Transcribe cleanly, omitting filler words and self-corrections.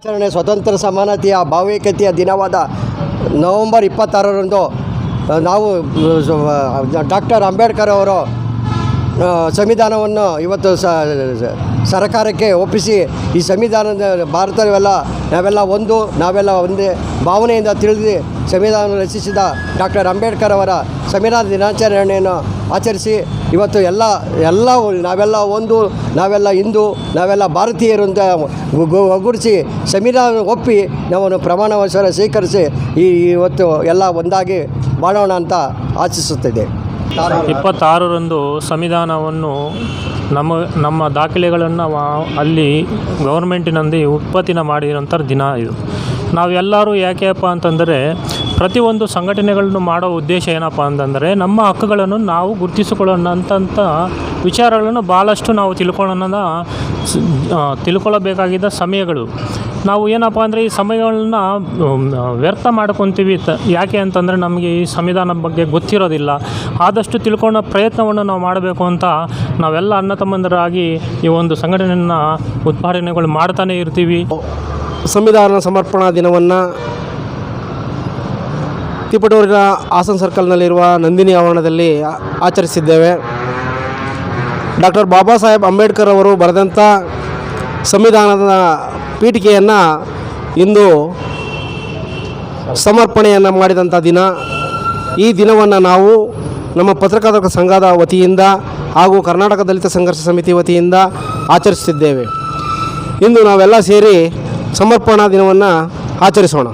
ಆಚರಣೆ ಸ್ವತಂತ್ರ ಸಮಾನತೆಯ ಭಾವೈಕ್ಯತೆಯ ದಿನವಾದ ನವೆಂಬರ್ 26ರಂದು ನಾವು ಡಾಕ್ಟರ್ ಅಂಬೇಡ್ಕರ್ ಅವರು ಸಂವಿಧಾನವನ್ನು ಇವತ್ತು ಸರ್ಕಾರಕ್ಕೆ ಒಪ್ಪಿಸಿ ಈ ಸಂವಿಧಾನದ ಭಾರತವೆಲ್ಲ ನಾವೆಲ್ಲ ಒಂದೇ ಭಾವನೆಯಿಂದ ತಿಳಿದು ಸಂವಿಧಾನ ರಚಿಸಿದ ಡಾಕ್ಟರ್ ಅಂಬೇಡ್ಕರ್ ಅವರ ಸಂವಿಧಾನ ದಿನಾಚರಣೆಯನ್ನು ಆಚರಿಸಿ ಇವತ್ತು ನಾವೆಲ್ಲ ಹಿಂದೂ ನಾವೆಲ್ಲ ಭಾರತೀಯರು ಅಂತ ಒಗ್ಗೂಡಿಸಿ ಸಂವಿಧಾನ ಒಪ್ಪಿ ನಾವು ಪ್ರಮಾಣ ವಚನ ಸ್ವೀಕರಿಸಿ ಇವತ್ತು ಎಲ್ಲ ಒಂದಾಗಿ ಬಾಳೋಣ ಅಂತ ಆಶಿಸುತ್ತಿದೆ. 26ರಂದು ಸಂವಿಧಾನವನ್ನು ನಮ್ಮ ದಾಖಲೆಗಳನ್ನು ಅಲ್ಲಿ ಗೌರ್ಮೆಂಟಿನಲ್ಲಿ ಉತ್ಪತ್ತಿನ ಮಾಡಿರೋಂಥ ದಿನ ಇದು. ನಾವೆಲ್ಲರೂ ಯಾಕೆಪ್ಪ ಅಂತಂದರೆ ಪ್ರತಿಯೊಂದು ಸಂಘಟನೆಗಳನ್ನು ಮಾಡೋ ಉದ್ದೇಶ ಏನಪ್ಪ ಅಂತಂದರೆ ನಮ್ಮ ಹಕ್ಕುಗಳನ್ನು ನಾವು ಗುರುತಿಸಿಕೊಳ್ಳೋಣಂಥ ವಿಚಾರಗಳನ್ನು ಭಾಳಷ್ಟು ನಾವು ತಿಳ್ಕೊಳ್ಳಬೇಕಾಗಿದ್ದ ಸಮಯಗಳು. ನಾವು ಏನಪ್ಪ ಅಂದರೆ ಈ ಸಮಯಗಳನ್ನ ವ್ಯರ್ಥ ಮಾಡ್ಕೊತೀವಿ. ಯಾಕೆ ಅಂತಂದರೆ ನಮಗೆ ಈ ಸಂವಿಧಾನದ ಬಗ್ಗೆ ಗೊತ್ತಿರೋದಿಲ್ಲ. ಆದಷ್ಟು ತಿಳ್ಕೊಳ್ಳೋ ಪ್ರಯತ್ನವನ್ನು ನಾವು ಮಾಡಬೇಕು ಅಂತ ನಾವೆಲ್ಲ ಅಣ್ಣ ತಮ್ಮಂದರಾಗಿ ಈ ಒಂದು ಸಂಘಟನೆಯನ್ನು ಉತ್ಪಾದನೆಗಳು ಮಾಡ್ತಾನೆ ಇರ್ತೀವಿ. ಸಂವಿಧಾನ ಸಮರ್ಪಣಾ ದಿನವನ್ನು ತಿಪಟೂರಿನ ಹಾಸನ ಸರ್ಕಲ್ನಲ್ಲಿರುವ ನಂದಿನಿ ಆವರಣದಲ್ಲಿ ಆಚರಿಸಿದ್ದೇವೆ. ಡಾಕ್ಟರ್ ಬಾಬಾ ಸಾಹೇಬ್ ಅಂಬೇಡ್ಕರ್ ಅವರು ಬರೆದಂಥ ಸಂವಿಧಾನದ ಪೀಠಿಕೆಯನ್ನು ಇಂದು ಸಮರ್ಪಣೆಯನ್ನು ಮಾಡಿದಂಥ ದಿನ. ಈ ದಿನವನ್ನು ನಾವು ನಮ್ಮ ಪತ್ರಕರ್ತರ ಸಂಘದ ವತಿಯಿಂದ ಹಾಗೂ ಕರ್ನಾಟಕ ದಲಿತ ಸಂಘರ್ಷ ಸಮಿತಿ ವತಿಯಿಂದ ಆಚರಿಸುತ್ತಿದ್ದೇವೆ. ಇಂದು ನಾವೆಲ್ಲ ಸೇರಿ ಸಮರ್ಪಣಾ ದಿನವನ್ನು ಆಚರಿಸೋಣ.